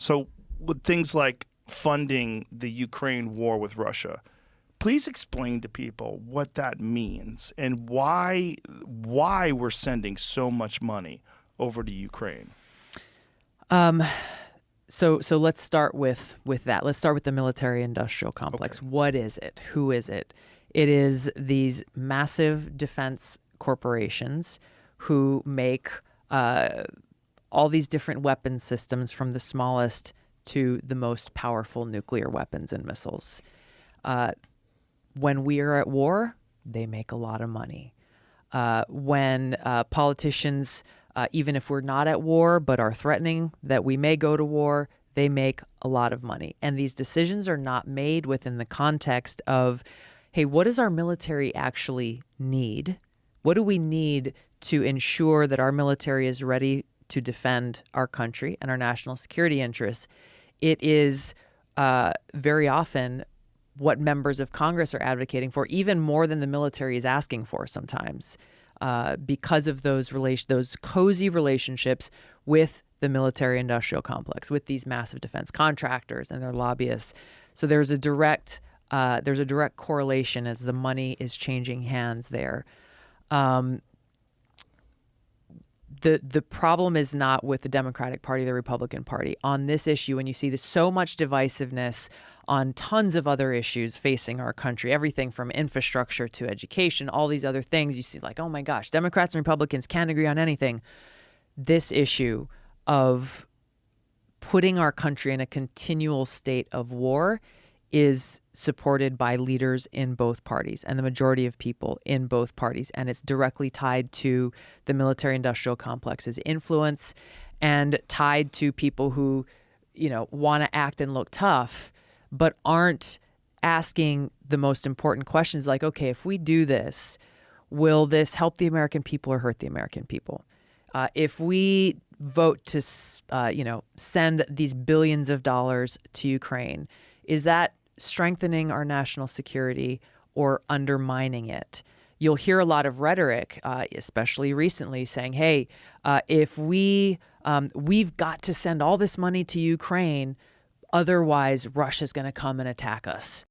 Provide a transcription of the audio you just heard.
So with things like funding the Ukraine war with Russia, please explain to people what that means and why we're sending so much money over to Ukraine. So let's start with that. Let's start with the military-industrial complex. Okay. What is it? Who is it? It is these massive defense corporations who make all these different weapon systems, from the smallest to the most powerful nuclear weapons and missiles. When we are at war, they make a lot of money. When politicians, even if we're not at war but are threatening that we may go to war, they make a lot of money. And these decisions are not made within the context of, hey, what does our military actually need? What do we need to ensure that our military is ready to defend our country and our national security interests? It is very often what members of Congress are advocating for, even more than the military is asking for sometimes, because of those cozy relationships with the military-industrial complex, with these massive defense contractors and their lobbyists. So there's a direct correlation as the money is changing hands there. The problem is not with the Democratic Party, the Republican Party. On this issue, when you see so much divisiveness on tons of other issues facing our country, everything from infrastructure to education, all these other things, you see like, oh my gosh, Democrats and Republicans can't agree on anything. This issue of putting our country in a continual state of war is supported by leaders in both parties and the majority of people in both parties. And it's directly tied to the military-industrial complex's influence and tied to people who, want to act and look tough, but aren't asking the most important questions like, okay, if we do this, will this help the American people or hurt the American people? If we vote to, send these billions of dollars to Ukraine, is that strengthening our national security or undermining it? You'll hear a lot of rhetoric, especially recently, saying, hey, if we've got to send all this money to Ukraine, otherwise Russia's going to come and attack us.